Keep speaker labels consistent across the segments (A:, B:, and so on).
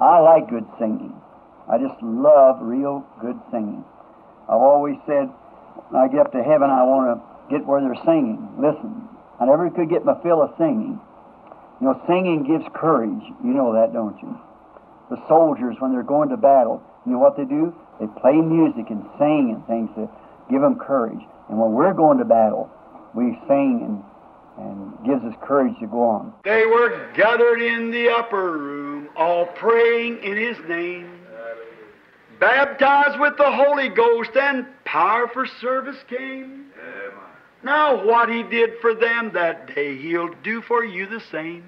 A: I like good singing. I just love real good singing. I've always said, when I get up to heaven, I want to get where they're singing. Listen, I never could get my fill of singing. You know, singing gives courage. You know that, don't you? The soldiers, when they're going to battle, you know what they do? They play music and sing and things to give them courage. And when we're going to battle, we sing and gives us courage to go on.
B: They were gathered in the upper room, all praying in His name, baptized with the Holy Ghost, and power for service came. Now what He did for them that day, He'll do for you the same.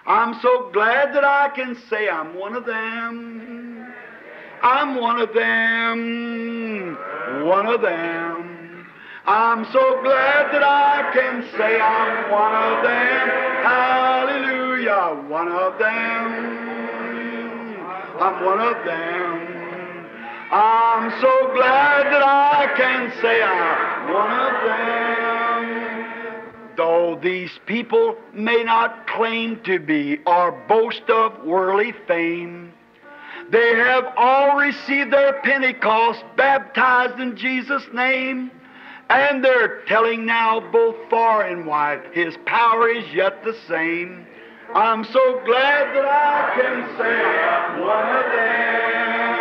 B: I'm so glad that I can say I'm one of them. I'm one of them. One of them. I'm so glad that I can say I'm one of them. Hallelujah. One of them. I'm one of them. I'm so glad that I can say I'm one of them. Though these people may not claim to be or boast of worldly fame, they have all received their Pentecost, baptized in Jesus' name, and they're telling now both far and wide His power is yet the same. I'm so glad that I can say I'm one of them.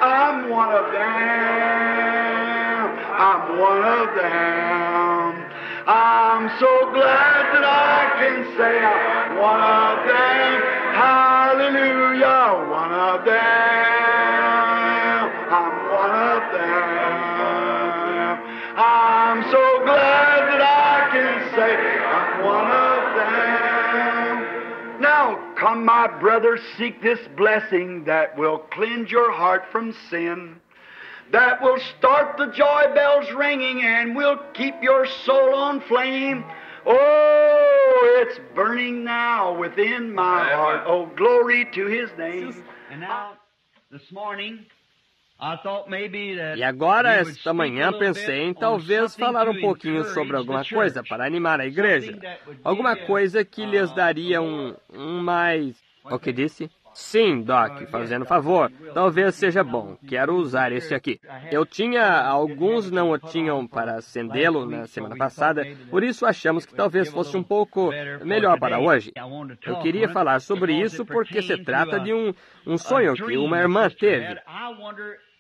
B: I'm one of them. I'm one of them. I'm so glad that I can say I'm one of them. Hallelujah, one of them. I'm one of them. I'm so glad that I can say I'm one of them. Now, come, my brother, seek this blessing that will cleanse your heart from sin, that will start the joy bells ringing and will keep your soul on flame. Oh, it's burning now within my heart. Oh, glory to His name.
C: And now, this morning, I thought maybe that
D: E agora,
C: you would
D: esta
C: speak
D: manhã,
C: a little
D: pensei em
C: bit on
D: talvez
C: something
D: falar
C: to
D: pouquinho
C: encourage
D: sobre alguma
C: the
D: coisa
C: church.
D: para animar a igreja.
C: Something that would
D: Alguma
C: give you,
D: coisa que lhes daria mais... O que disse? Sim, Doc, fazendo favor. Talvez seja bom. Quero usar esse aqui. Eu tinha... Alguns não o tinham para acendê-lo na semana passada, por isso achamos que talvez fosse um pouco melhor para hoje. Eu queria falar sobre isso porque se trata de um sonho que uma irmã teve.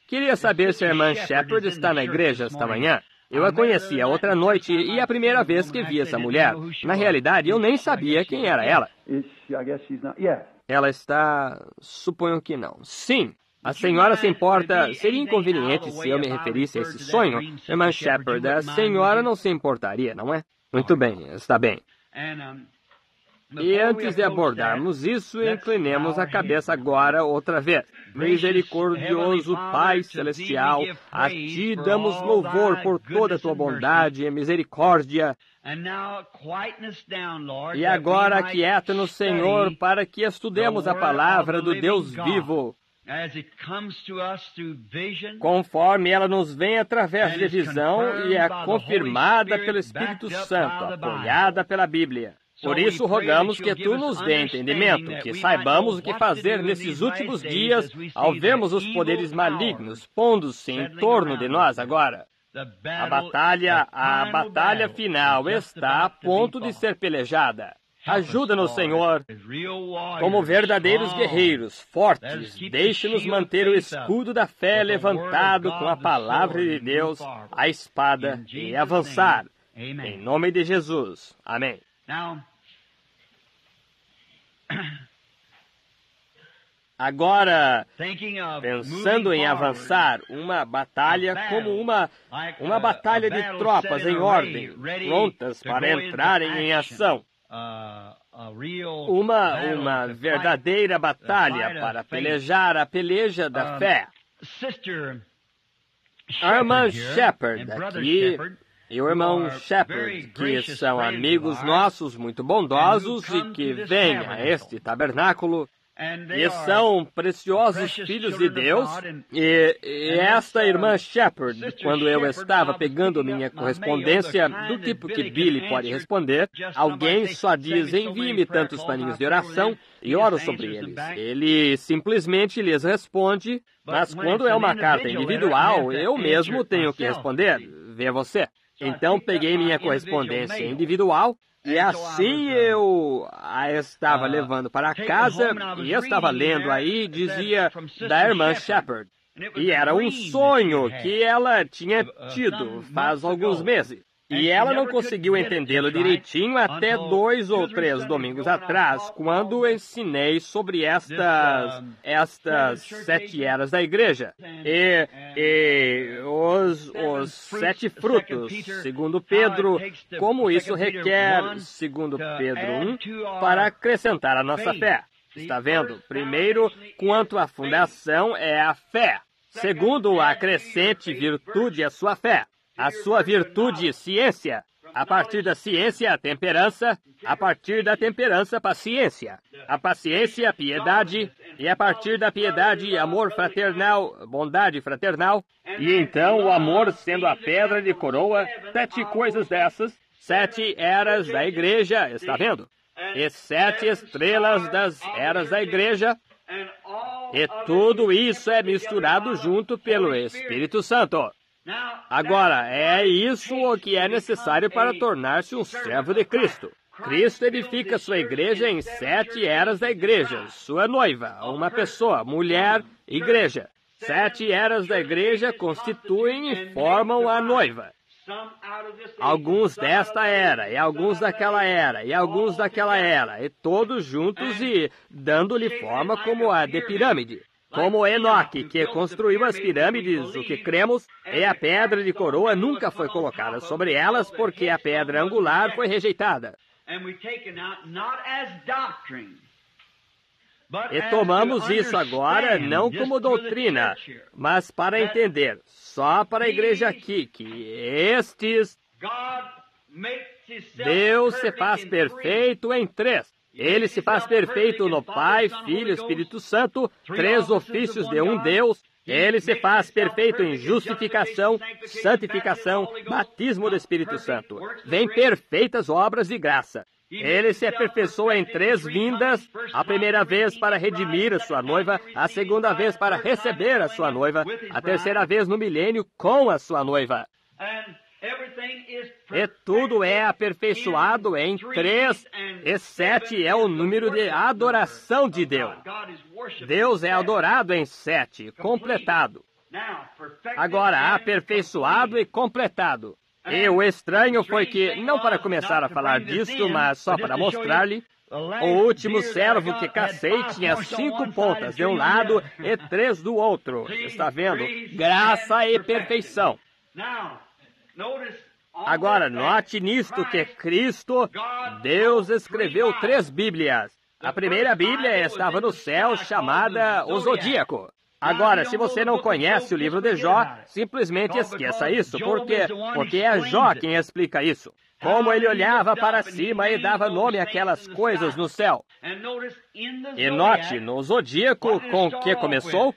D: Queria saber se a irmã Shepherd está na igreja esta manhã. Eu a conheci a outra noite e é a primeira vez que vi essa mulher. Na realidade, eu nem sabia quem era ela. Ela está... Suponho que não. Sim. A senhora se importa... Seria inconveniente se eu me referisse a esse sonho? Irmã Shepherd, a senhora não se importaria, não é? Muito bem, está bem. E antes de abordarmos isso, inclinemos a cabeça agora outra vez. Misericordioso Pai Celestial, a Ti damos louvor por toda a Tua bondade e misericórdia. E agora aquieta-nos, Senhor, para que estudemos a palavra do Deus vivo, conforme ela nos vem através de visão e é confirmada pelo Espírito Santo, apoiada pela Bíblia. Por isso rogamos que Tu nos dê entendimento, que saibamos o que fazer nesses últimos dias ao vermos os poderes malignos pondo-se em torno de nós agora. A batalha final está a ponto de ser pelejada. Ajuda-nos, Senhor, como verdadeiros guerreiros, fortes. Deixe-nos manter o escudo da fé levantado com a palavra de Deus, a espada, e avançar. Em nome de Jesus. Amém. Agora, pensando em avançar uma batalha como uma batalha de tropas em ordem, prontas para entrarem em ação. Uma verdadeira batalha para pelejar a peleja da fé. A irmã Shepherd aqui e o irmão Shepherd, que são amigos nossos muito bondosos e que vêm a este tabernáculo, E são preciosos filhos de Deus. E esta irmã Shepherd, quando eu estava pegando minha correspondência, do tipo que Billy pode responder, alguém só diz, envie-me tantos paninhos de oração e oro sobre eles. Ele simplesmente lhes responde, mas quando é uma carta individual, eu mesmo tenho que responder. Vê você. Então peguei minha correspondência individual, e assim eu a estava levando para casa, e eu estava lendo aí, dizia da irmã Shepherd. E era um sonho que ela tinha tido faz alguns meses. E ela não conseguiu entendê-lo direitinho até 2 ou 3 domingos atrás, quando ensinei sobre estas 7 eras da igreja. E os 7 frutos, segundo Pedro, como isso requer, segundo Pedro 1, para acrescentar a nossa fé. Está vendo? Primeiro, quanto à fundação é a fé. Segundo, a crescente virtude é a sua fé. A sua virtude, ciência. A partir da ciência, a temperança. A partir da temperança, paciência. A paciência, piedade. E a partir da piedade, amor fraternal, bondade fraternal. E então o amor sendo a pedra de coroa. 7 coisas dessas. 7 eras da igreja, está vendo? E 7 estrelas das eras da igreja. E tudo isso é misturado junto pelo Espírito Santo. Agora, é isso o que é necessário para tornar-se um servo de Cristo. Cristo edifica sua igreja em 7 eras da igreja, sua noiva, uma pessoa, mulher, igreja. 7 eras da igreja constituem e formam a noiva. Alguns desta era, e alguns daquela era, e alguns daquela era, e todos juntos e dando-lhe forma como a de pirâmide. Como Enoque, que construiu as pirâmides, o que cremos, e a pedra de coroa nunca foi colocada sobre elas, porque a pedra angular foi rejeitada. E tomamos isso agora não como doutrina, mas para entender, só para a igreja aqui, que Deus se faz perfeito em 3. Ele se faz perfeito no Pai, Filho e Espírito Santo, 3 ofícios de um Deus. Ele se faz perfeito em justificação, santificação, batismo do Espírito Santo. Vem perfeitas obras de graça. Ele se aperfeiçoa em 3 vindas, a primeira vez para redimir a sua noiva, a segunda vez para receber a sua noiva, a terceira vez no milênio com a sua noiva. E tudo é aperfeiçoado em 3, e 7 é o número de adoração de Deus. Deus é adorado em 7, completado. Agora, aperfeiçoado e completado. E o estranho foi que, não para começar a falar disso, mas só para mostrar-lhe, o último servo que cacei tinha 5 pontas de um lado e 3 do outro. Está vendo? Graça e perfeição. Agora, note nisto que Cristo, Deus escreveu 3 Bíblias. A primeira Bíblia estava no céu, chamada o Zodíaco. Agora, se você não conhece o livro de Jó, simplesmente esqueça isso, porque é Jó quem explica isso. Como ele olhava para cima e dava nome àquelas coisas no céu. E note, no Zodíaco, com o que começou?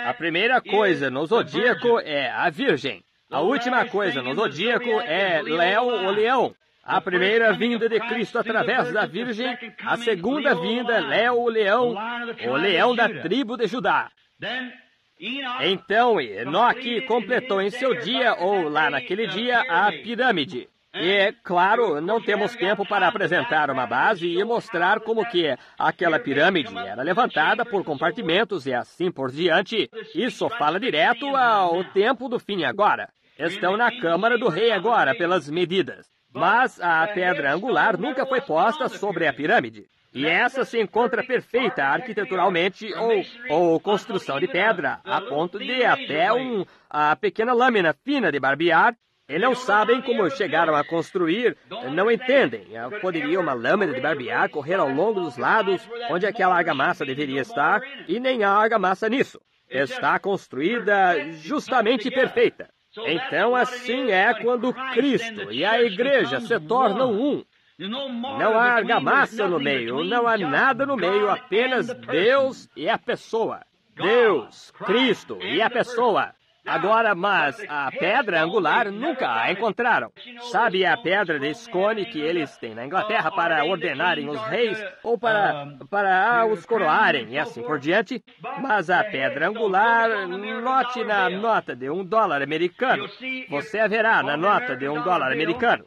D: A primeira coisa no Zodíaco é a Virgem. A última coisa no Zodíaco é Léo, o leão. A primeira vinda de Cristo através da Virgem, a segunda vinda, Léo, o leão da tribo de Judá. Então, Enoque completou em seu dia, ou lá naquele dia, a pirâmide. E, claro, não temos tempo para apresentar uma base e mostrar como que aquela pirâmide era levantada por compartimentos e assim por diante. Isso fala direto ao tempo do fim agora. Estão na Câmara do Rei agora, pelas medidas. Mas a pedra angular nunca foi posta sobre a pirâmide. E essa se encontra perfeita arquiteturalmente ou construção de pedra, a ponto de até a pequena lâmina fina de barbear. E não sabem como chegaram a construir, não entendem. Poderia uma lâmina de barbear correr ao longo dos lados, onde aquela argamassa deveria estar, e nem há argamassa nisso. Está construída justamente perfeita. Então assim é quando Cristo e a igreja se tornam um. Não há argamassa no meio, não há nada no meio, apenas Deus e a pessoa. Deus, Cristo e a pessoa. Agora, mas a pedra angular nunca a encontraram. Sabe a pedra de escone que eles têm na Inglaterra para ordenarem os reis ou para os coroarem e assim por diante? Mas a pedra angular, note na nota de $1 americano. Você a verá na nota de $1 americano.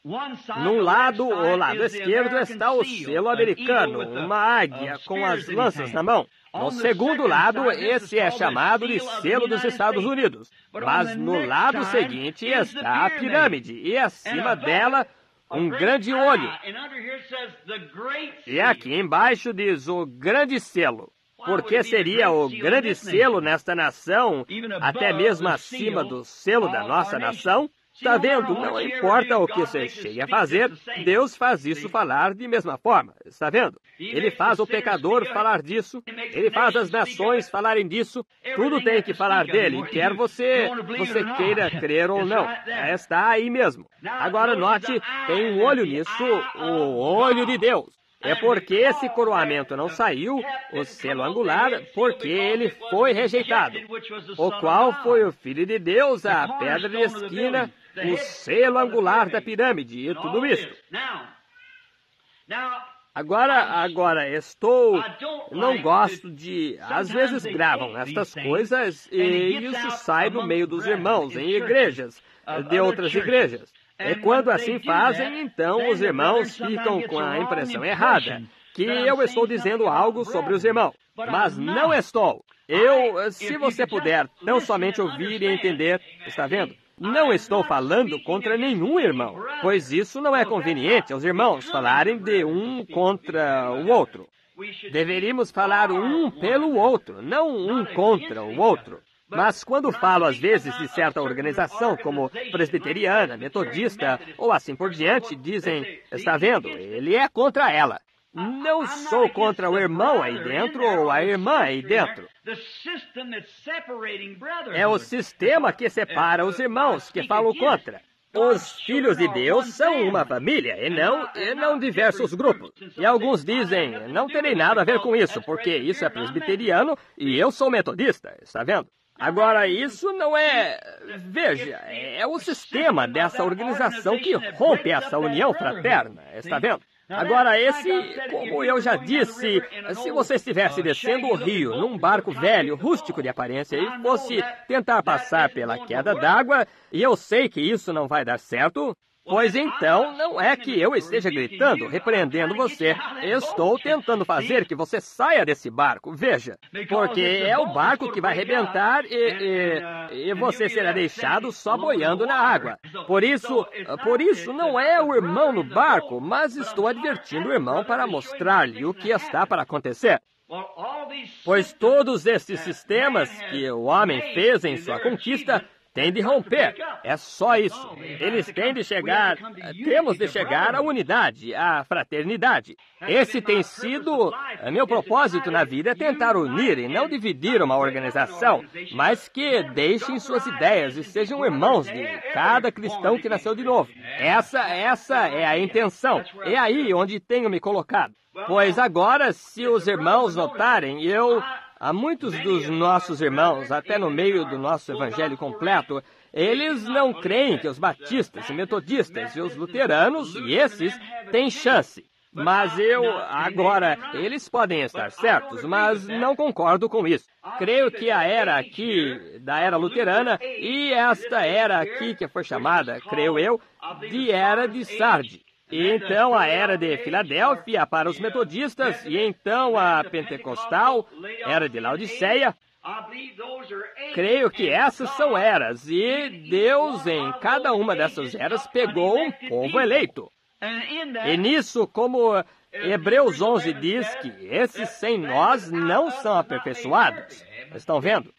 D: Num lado, o lado esquerdo, está o selo americano, uma águia com as lanças na mão. No segundo lado, esse é chamado de selo dos Estados Unidos. Mas no lado seguinte está a pirâmide, e acima dela, um grande olho. E aqui embaixo diz o grande selo. Por que seria o grande selo nesta nação, até mesmo acima do selo da nossa nação? Está vendo? Não importa o que você chegue a fazer, Deus faz isso falar de mesma forma. Está vendo? Ele faz o pecador falar disso, ele faz as nações falarem disso, tudo tem que falar dele, quer você queira crer ou não. Está aí mesmo. Agora note, tem um olho nisso, o olho de Deus. É porque esse coroamento não saiu, o selo angular, porque ele foi rejeitado, o qual foi o Filho de Deus, a pedra de esquina, o selo angular da pirâmide e tudo isso. Agora, não gosto de... Às vezes gravam estas coisas e isso sai do meio dos irmãos, em igrejas, de outras igrejas. E quando assim fazem, então os irmãos ficam com a impressão errada, que eu estou dizendo algo sobre os irmãos. Mas não estou. Se você puder tão somente ouvir e entender, está vendo? Não estou falando contra nenhum irmão, pois isso não é conveniente aos irmãos falarem de um contra o outro. Deveríamos falar um pelo outro, não um contra o outro. Mas quando falo às vezes de certa organização, como presbiteriana, metodista ou assim por diante, dizem, está vendo, ele é contra ela. Não sou contra o irmão aí dentro ou a irmã aí dentro. É o sistema que separa os irmãos que falam contra. Os filhos de Deus são uma família e não diversos grupos. E alguns dizem, não terei nada a ver com isso, porque isso é presbiteriano e eu sou metodista, está vendo? Agora, isso não é... Veja, é o sistema dessa organização que rompe essa união fraterna, está vendo? Agora, como eu já disse, se você estivesse descendo o rio num barco velho, rústico de aparência, e fosse tentar passar pela queda d'água, e eu sei que isso não vai dar certo, pois então não é que eu esteja gritando, repreendendo você. Estou tentando fazer que você saia desse barco, veja, porque é o barco que vai arrebentar e você será deixado só boiando na água. Por isso não é o irmão no barco, mas estou advertindo o irmão para mostrar-lhe o que está para acontecer. Pois todos esses sistemas que o homem fez em sua conquista tem de romper. É só isso. Temos de chegar à unidade, à fraternidade. Esse tem sido meu propósito na vida, é tentar unir e não dividir uma organização, mas que deixem suas ideias e sejam irmãos de cada cristão que nasceu de novo. Essa é a intenção. É aí onde tenho me colocado. Pois agora, se os irmãos notarem, há muitos dos nossos irmãos, até no meio do nosso evangelho completo, eles não creem que os batistas e metodistas e os luteranos, e esses, têm chance. Mas eles podem estar certos, mas não concordo com isso. Creio que a era aqui, da era luterana, e esta era aqui que foi chamada, creio eu, de era de Sardes. E então a era de Filadélfia para os metodistas, e então a pentecostal, era de Laodiceia. Creio que essas são eras, e Deus em cada uma dessas eras pegou um povo eleito. E nisso, como Hebreus 11 diz que esses sem nós não são aperfeiçoados. Estão vendo?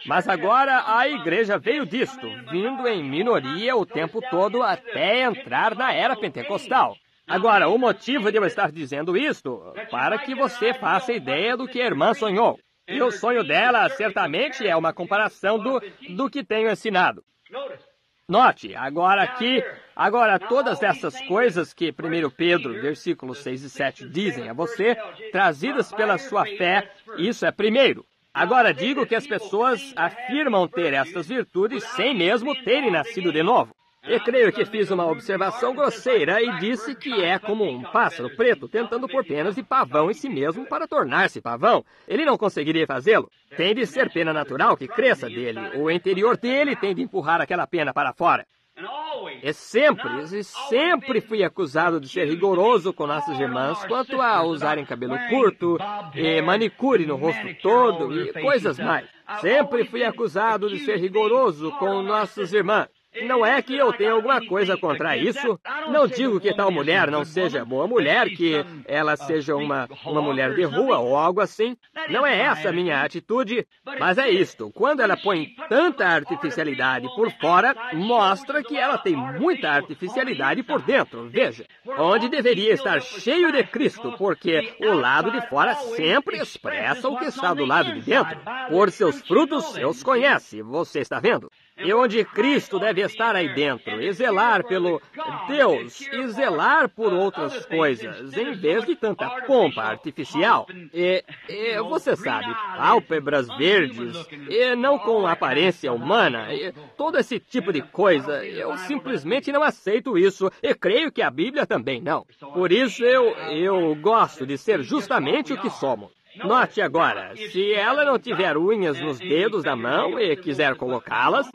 D: Mas agora a igreja veio disto, vindo em minoria o tempo todo até entrar na era pentecostal. Agora, o motivo de eu estar dizendo isto, para que você faça ideia do que a irmã sonhou. E o sonho dela, certamente, é uma comparação do que tenho ensinado. Note, agora todas essas coisas que 1 Pedro, versículos 6 e 7 dizem a você, trazidas pela sua fé, isso é primeiro. Agora digo que as pessoas afirmam ter estas virtudes sem mesmo terem nascido de novo. Eu creio que fiz uma observação grosseira e disse que é como um pássaro preto tentando pôr penas de pavão em si mesmo para tornar-se pavão. Ele não conseguiria fazê-lo. Tem de ser pena natural que cresça dele. O interior dele tem de empurrar aquela pena para fora. E sempre fui acusado de ser rigoroso com nossas irmãs quanto a usarem cabelo curto, e manicure no rosto todo e coisas mais. Sempre fui acusado de ser rigoroso com nossas irmãs. Não é que eu tenha alguma coisa contra isso. Não digo que tal mulher não seja boa mulher, que ela seja uma mulher de rua ou algo assim. Não é essa a minha atitude, mas é isto. Quando ela põe tanta artificialidade por fora, mostra que ela tem muita artificialidade por dentro. Veja, onde deveria estar cheio de Cristo, porque o lado de fora sempre expressa o que está do lado de dentro. Por seus frutos, eu os conhece, você está vendo? E onde Cristo deve estar aí dentro, e zelar pelo Deus, e zelar por outras coisas, em vez de tanta pompa artificial. E você sabe, pálpebras verdes, e não com aparência humana, e todo esse tipo de coisa. Eu simplesmente não aceito isso, e creio que a Bíblia também não. Por isso eu gosto de ser justamente o que somos. Note agora, se ela não tiver unhas nos dedos da mão e quiser colocá-las,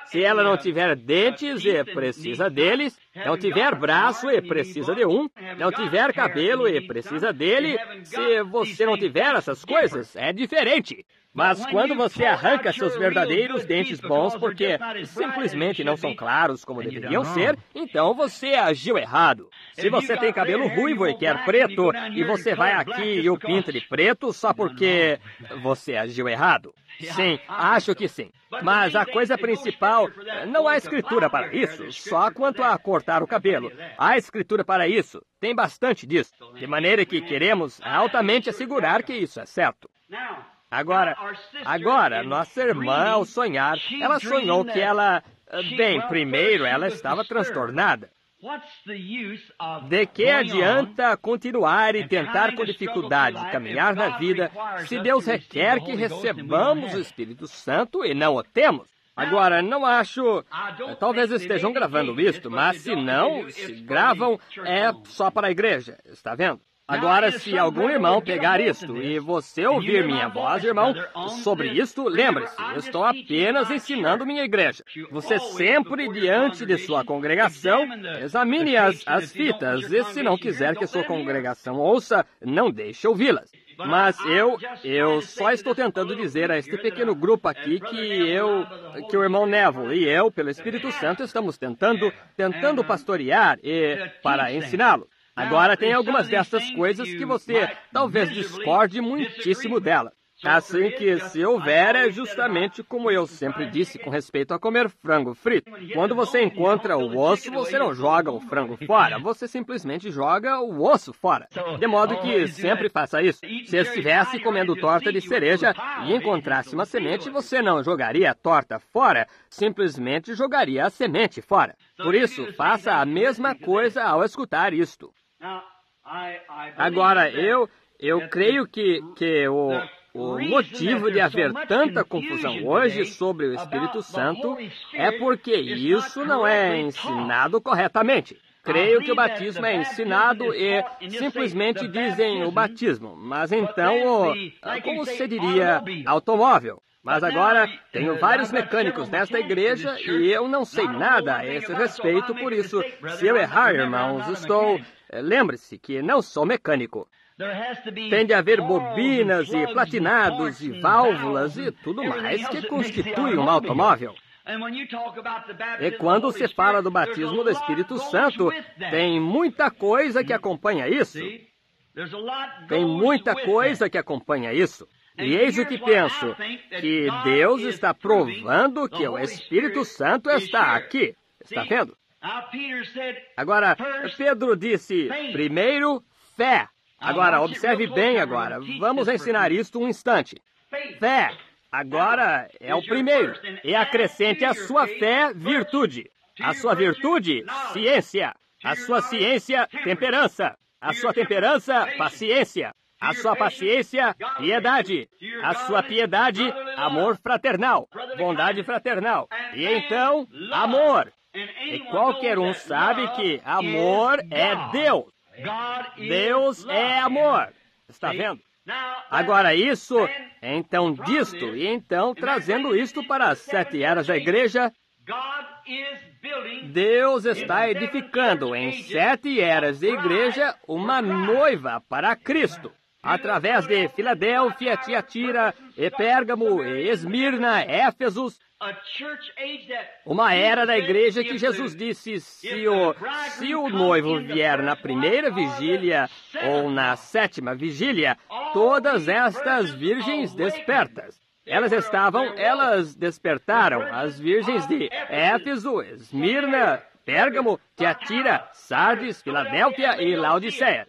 D: se ela não tiver dentes e precisa deles, não tiver braço e precisa de um, não tiver cabelo e precisa dele, se você não tiver essas coisas, é diferente. Mas quando você arranca seus verdadeiros dentes bons porque simplesmente não são claros como deveriam ser, então você agiu errado. Se você tem cabelo ruivo e quer preto, e você vai aqui e o pinta de preto só porque você agiu errado. Sim, acho que sim. Mas a coisa principal, não há escritura para isso, só quanto a cortar o cabelo. Há escritura para isso, tem bastante disso. De maneira que queremos altamente assegurar que isso é certo. Agora, nossa irmã, ao sonhar, ela sonhou que ela... Bem, primeiro, ela estava transtornada. De que adianta continuar e tentar com dificuldade caminhar na vida se Deus requer que recebamos o Espírito Santo e não o temos? Agora, não acho... Talvez estejam gravando isto, mas se não, se gravam, é só para a igreja, está vendo? Agora, se algum irmão pegar isto e você ouvir minha voz, irmão, sobre isto, lembre-se, eu estou apenas ensinando minha igreja. Você sempre diante de sua congregação, examine as fitas e se não quiser que sua congregação ouça, não deixe ouvi-las. Mas eu só estou tentando dizer a este pequeno grupo aqui que o irmão Neville e eu, pelo Espírito Santo, estamos tentando pastorear e para ensiná-lo. Agora, tem algumas dessas coisas que você talvez discorde muitíssimo delas. Assim que, se houver, é justamente como eu sempre disse com respeito a comer frango frito. Quando você encontra o osso, você não joga o frango fora, você simplesmente joga o osso fora. De modo que sempre faça isso. Se estivesse comendo torta de cereja e encontrasse uma semente, você não jogaria a torta fora, simplesmente jogaria a semente fora. Por isso, faça a mesma coisa ao escutar isto. Agora, eu creio que o motivo de haver tanta confusão hoje sobre o Espírito Santo é porque isso não é ensinado corretamente. Creio que o batismo é ensinado e simplesmente dizem o batismo, mas então como se diria, automóvel. Mas agora, tenho vários mecânicos nesta igreja e eu não sei nada a esse respeito, por isso, se eu errar, irmãos, lembre-se que não sou mecânico. Tem de haver bobinas e platinados e válvulas e tudo mais que constitui um automóvel. E quando se fala do batismo do Espírito Santo, tem muita coisa que acompanha isso. Tem muita coisa que acompanha isso. E eis o que penso, que Deus está provando que o Espírito Santo está aqui. Está vendo? Agora, Pedro disse, primeiro, fé. Agora, observe bem agora. Vamos ensinar isto um instante. Fé. Agora é o primeiro. E acrescente à sua fé virtude. A sua virtude, ciência. A sua ciência, temperança. A sua temperança, paciência. A sua paciência, piedade. A sua piedade, amor fraternal. Bondade fraternal. E então, amor. E qualquer um sabe que amor é Deus. Deus é amor. Está vendo? Agora isso, então disto, e então trazendo isto para as 7 eras da igreja, Deus está edificando em 7 eras da igreja uma noiva para Cristo. Através de Filadélfia, Tiatira, e Pérgamo, e Esmirna, Éfesos, uma era da igreja que Jesus disse, se o noivo vier na primeira vigília ou na 7ª vigília, todas estas virgens despertas. Elas despertaram, as virgens de Éfeso, Esmirna, Pérgamo, Tiatira, Sardes, Filadélfia e Laodiceia.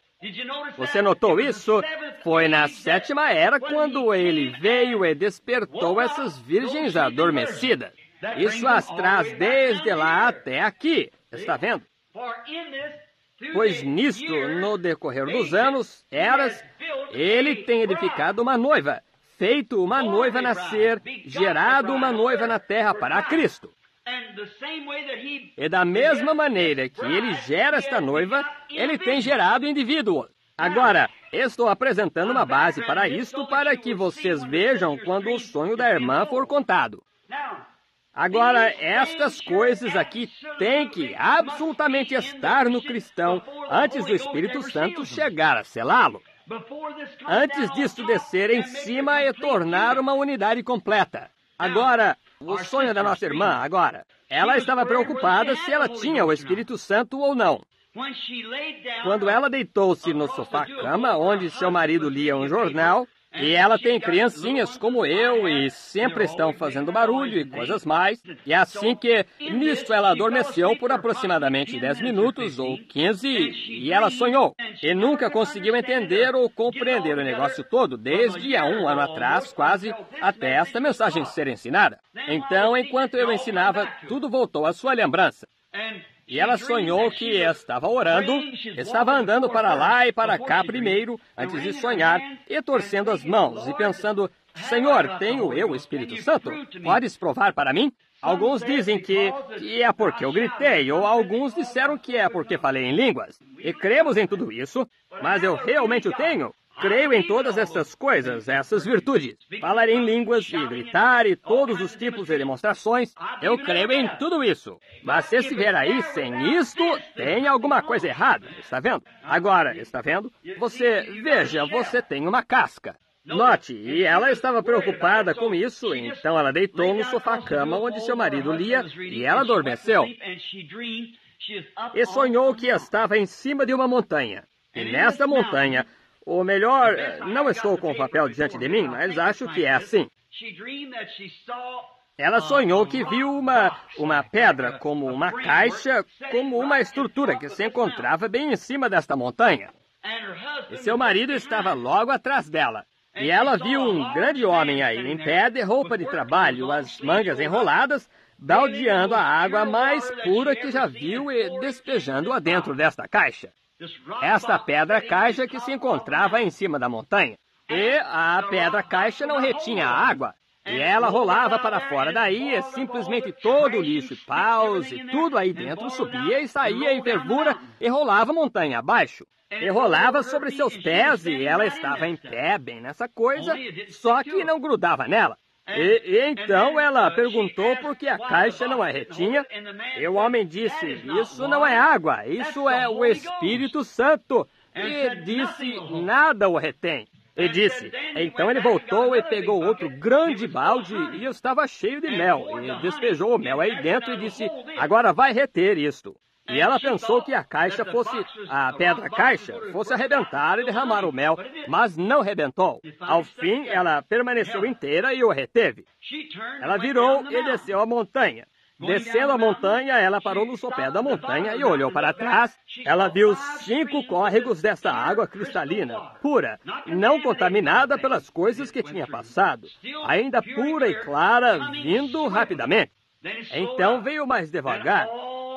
D: Você notou isso? Foi na 7ª era quando ele veio e despertou essas virgens adormecidas. Isso as traz desde lá até aqui. Está vendo? Pois nisto, no decorrer dos anos, eras, ele tem edificado uma noiva, feito uma noiva nascer, gerado uma noiva na terra para Cristo. E da mesma maneira que ele gera esta noiva, ele tem gerado indivíduos. Agora, estou apresentando uma base para isto para que vocês vejam quando o sonho da irmã for contado. Agora, estas coisas aqui têm que absolutamente estar no cristão antes do Espírito Santo chegar a selá-lo. Antes disto descer em cima e tornar uma unidade completa. Agora, o sonho da nossa irmã, agora. Ela estava preocupada se ela tinha o Espírito Santo ou não. Quando ela deitou-se no sofá-cama, onde seu marido lia um jornal, e ela tem criancinhas como eu, e sempre estão fazendo barulho e coisas mais, e assim que nisto ela adormeceu por aproximadamente 10 minutos ou 15, e ela sonhou. E nunca conseguiu entender ou compreender o negócio todo, desde há 1 ano atrás, quase, até esta mensagem ser ensinada. Então, enquanto eu ensinava, tudo voltou à sua lembrança. E ela sonhou que estava orando, estava andando para lá e para cá primeiro, antes de sonhar, e torcendo as mãos, e pensando, Senhor, tenho eu o Espírito Santo? Podes provar para mim? Alguns dizem que é porque eu gritei, ou alguns disseram que é porque falei em línguas. E cremos em tudo isso, mas eu realmente o tenho. Creio em todas essas coisas, essas virtudes. Falar em línguas e gritar e todos os tipos de demonstrações. Eu creio em tudo isso. Mas se estiver aí sem isto, tem alguma coisa errada. Está vendo? Agora, está vendo? Veja, você tem uma casca. Note, e ela estava preocupada com isso, então ela deitou no sofá-cama onde seu marido lia e ela adormeceu. E sonhou que estava em cima de uma montanha. E nessa montanha, ou melhor, não estou com o papel diante de mim, mas acho que é assim. Ela sonhou que viu uma pedra como uma caixa, como uma estrutura que se encontrava bem em cima desta montanha. E seu marido estava logo atrás dela. E ela viu um grande homem aí, em pé de roupa de trabalho, as mangas enroladas, baldeando a água mais pura que já viu e despejando-a dentro desta caixa. Esta pedra-caixa que se encontrava em cima da montanha. E a pedra-caixa não retinha a água. E ela rolava para fora daí e simplesmente todo o lixo, paus e tudo aí dentro subia e saía em fervura e rolava montanha abaixo. E rolava sobre seus pés e ela estava em pé bem nessa coisa, só que não grudava nela. E então ela perguntou por que a caixa não é retinha, e o homem disse, isso não é água, isso é o Espírito Santo. E disse, nada o retém. E disse, então ele voltou e pegou outro grande balde e estava cheio de mel, e despejou o mel aí dentro e disse, agora vai reter isto. E ela pensou que a pedra-caixa fosse arrebentar e derramar o mel, mas não rebentou. Ao fim, ela permaneceu inteira e o reteve. Ela virou e desceu a montanha. Descendo a montanha, ela parou no sopé da montanha e olhou para trás. Ela viu 5 córregos dessa água cristalina, pura, não contaminada pelas coisas que tinha passado, ainda pura e clara, vindo rapidamente. Então veio mais devagar.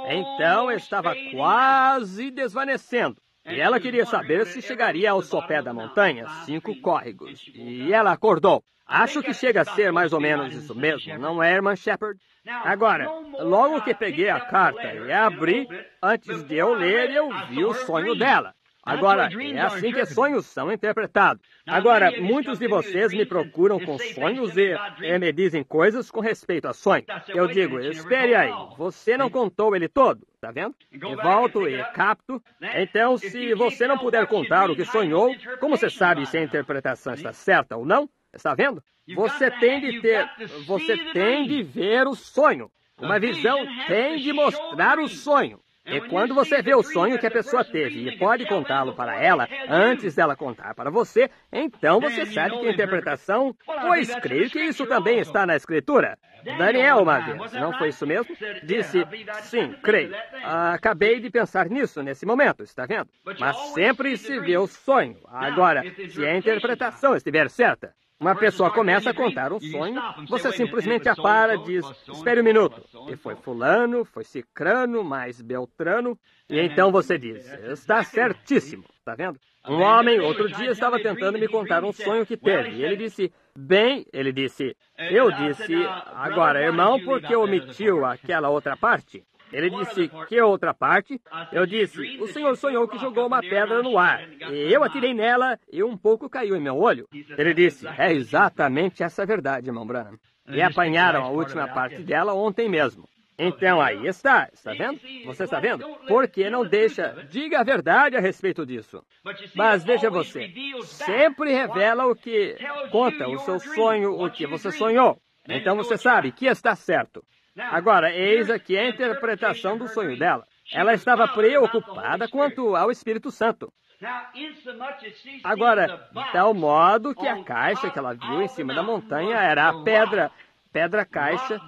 D: Então estava quase desvanecendo. E ela queria saber se chegaria ao sopé da montanha, 5 córregos. E ela acordou. Acho que chega a ser mais ou menos isso mesmo, não é, irmã Shepherd? Agora, logo que peguei a carta e a abri, antes de eu ler, eu vi o sonho dela. Agora, é assim que sonhos são interpretados. Agora, muitos de vocês me procuram com sonhos e me dizem coisas com respeito a sonhos. Eu digo, espere aí, você não contou ele todo, tá vendo? E volto e capto. Então, se você não puder contar o que sonhou, como você sabe se a interpretação está certa ou não? Está vendo? Você tem de ver o sonho. Uma visão tem de mostrar o sonho. E quando você vê o sonho que a pessoa teve e pode contá-lo para ela antes dela contar para você, então você sabe que a interpretação, pois creio que isso também está na Escritura. Daniel, uma vez, não foi isso mesmo? Disse, sim, creio. Acabei de pensar nisso nesse momento, está vendo? Mas sempre se vê o sonho. Agora, se a interpretação estiver certa, uma pessoa começa a contar um sonho, você simplesmente a para, diz, espere um minuto. E foi fulano, foi cicrano, mais beltrano. E então você diz, está certíssimo, está vendo? Um homem, outro dia, estava tentando me contar um sonho que teve. E ele disse, eu disse, agora, irmão, por que omitiu aquela outra parte? Ele disse, que outra parte? Eu disse, o senhor sonhou que jogou uma pedra no ar. E eu atirei nela e um pouco caiu em meu olho. Ele disse, é exatamente essa verdade, irmão Branham. E apanharam a última parte dela ontem mesmo. Então aí está vendo? Você está vendo? Porque não deixa, diga a verdade a respeito disso. Mas veja você, sempre revela o que conta, o seu sonho, o que você sonhou. Então você sabe que está certo. Agora, eis aqui a interpretação do sonho dela. Ela estava preocupada quanto ao Espírito Santo. Agora, de tal modo que a caixa que ela viu em cima da montanha era a pedra caixa,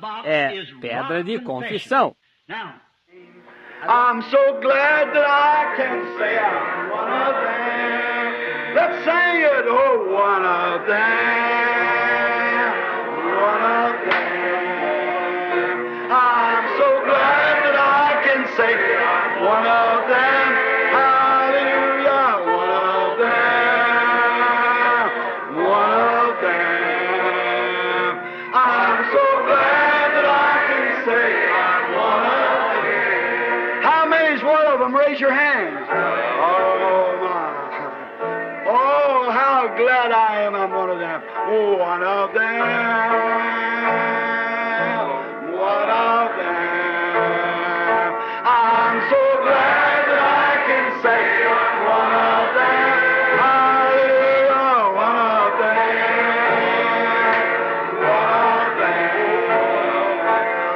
D: pedra de confissão.
B: I'm so glad that I can say I'm one of them. Let's sing it, oh, one of them, one of them. I'm so glad that I can say I'm one of them. Hallelujah, one of them, one of them. I'm so glad that I can say I'm one of them. How many's one of them? Raise your hands. Oh, my. Oh, how glad I am I'm one of them. Oh, one of them. One of them. I'm so glad that I can say I'm one of them. Hallelujah, one of them. One of them.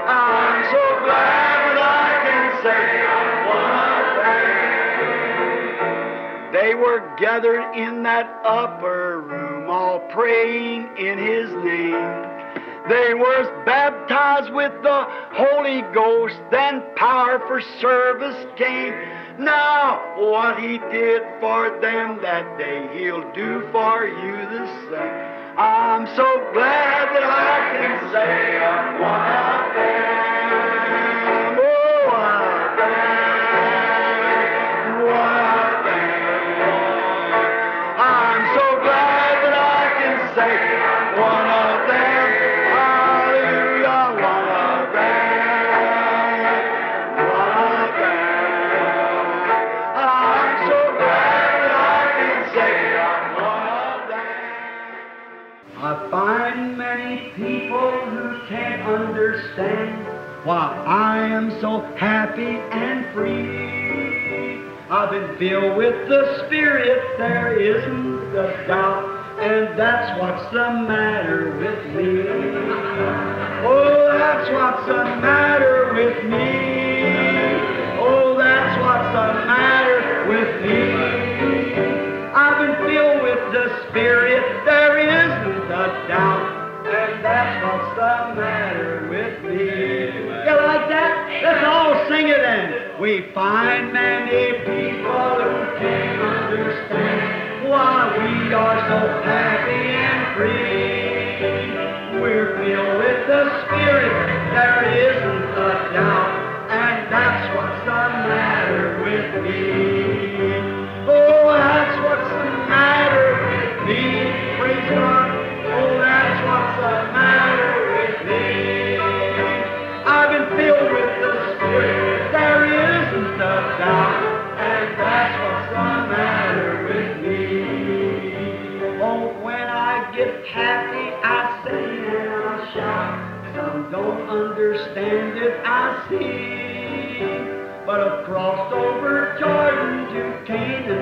B: I'm so glad that I can say I'm one of them. They were gathered in that upper room, all praying in His name. They were baptized with the Holy Ghost, then power for service came. Now, what He did for them that day, He'll do for you the same. I'm so glad that I can say I'm one of them. Oh, one of them. One of them. I'm so glad that I can say I'm one of them. I find many people who can't understand why I am so happy and free. I've been filled with the Spirit, there isn't a doubt, and that's what's the matter with me. Oh, that's what's the matter with me. Oh, that's what's the matter with me. I've been filled with the Spirit, there isn't a doubt, and that's what's the matter with me. Yeah, We find many people who can't understand why we are so happy and free. We're filled with the Spirit, there isn't a doubt, and that's what's the matter with me. Oh, that's what's the matter with me. Praise God. Oh, that's what's the matter with me. I've been filled with the Spirit, there isn't a doubt, and that's what's the matter with me. Oh, when I get happy, I sing and I shout. Some don't understand it, I see. But I've crossed over Jordan to Canaan